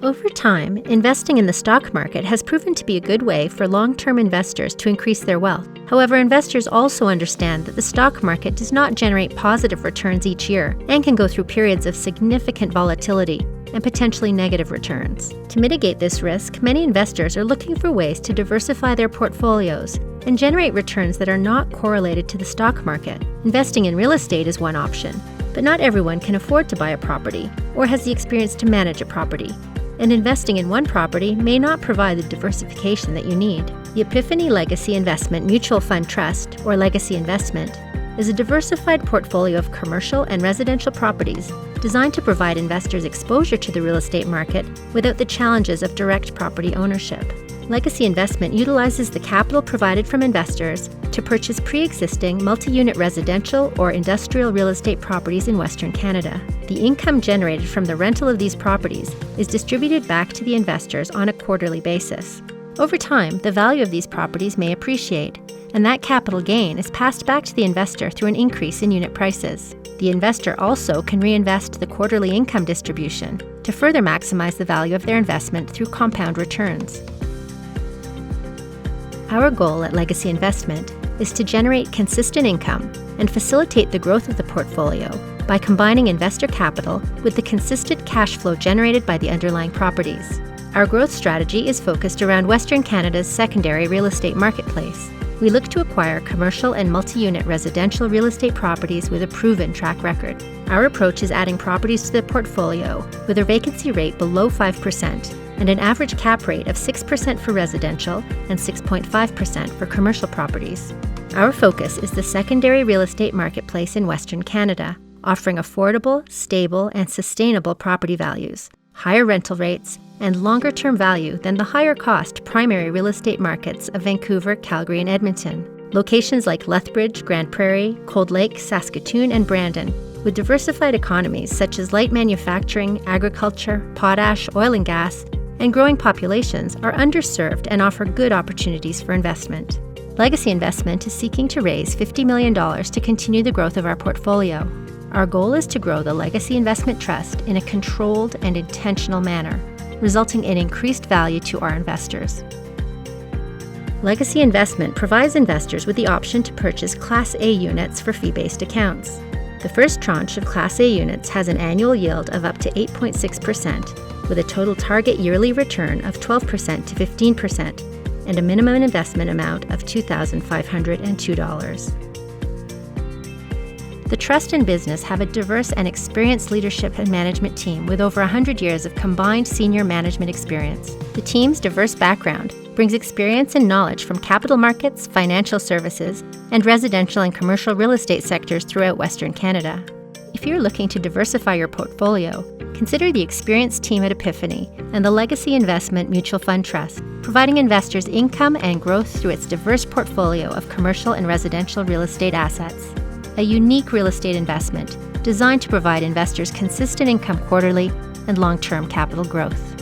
Over time, investing in the stock market has proven to be a good way for long-term investors to increase their wealth. However, investors also understand that the stock market does not generate positive returns each year and can go through periods of significant volatility and potentially negative returns. To mitigate this risk, many investors are looking for ways to diversify their portfolios and generate returns that are not correlated to the stock market. Investing in real estate is one option, but not everyone can afford to buy a property or has the experience to manage a property. And investing in one property may not provide the diversification that you need. The Epiphany Legacy Investment Mutual Fund Trust, or Legacy Investment, is a diversified portfolio of commercial and residential properties designed to provide investors exposure to the real estate market without the challenges of direct property ownership. Legacy Investment utilizes the capital provided from investors to purchase pre-existing multi-unit residential or industrial real estate properties in Western Canada. The income generated from the rental of these properties is distributed back to the investors on a quarterly basis. Over time, the value of these properties may appreciate, and that capital gain is passed back to the investor through an increase in unit prices. The investor also can reinvest the quarterly income distribution to further maximize the value of their investment through compound returns. Our goal at Legacy Investment is to generate consistent income and facilitate the growth of the portfolio by combining investor capital with the consistent cash flow generated by the underlying properties. Our growth strategy is focused around Western Canada's secondary real estate marketplace. We look to acquire commercial and multi-unit residential real estate properties with a proven track record. Our approach is adding properties to the portfolio with a vacancy rate below 5% and an average cap rate of 6% for residential and 6.5% for commercial properties. Our focus is the secondary real estate marketplace in Western Canada, offering affordable, stable, and sustainable property values, higher rental rates, and longer-term value than the higher-cost primary real estate markets of Vancouver, Calgary, and Edmonton. Locations like Lethbridge, Grand Prairie, Cold Lake, Saskatoon, and Brandon, with diversified economies such as light manufacturing, agriculture, potash, oil and gas, and growing populations, are underserved and offer good opportunities for investment. Legacy Investment is seeking to raise $50 million to continue the growth of our portfolio. Our goal is to grow the Legacy Investment Trust in a controlled and intentional manner, resulting in increased value to our investors. Legacy Investment provides investors with the option to purchase Class A units for fee-based accounts. The first tranche of Class A units has an annual yield of up to 8.6%, with a total target yearly return of 12% to 15% and a minimum investment amount of $2,502. The Trust and business have a diverse and experienced leadership and management team with over 100 years of combined senior management experience. The team's diverse background brings experience and knowledge from capital markets, financial services, and residential and commercial real estate sectors throughout Western Canada. If you're looking to diversify your portfolio, consider the experienced team at Epiphany and the Legacy Investment Mutual Fund Trust, providing investors income and growth through its diverse portfolio of commercial and residential real estate assets. A unique real estate investment designed to provide investors consistent income quarterly and long-term capital growth.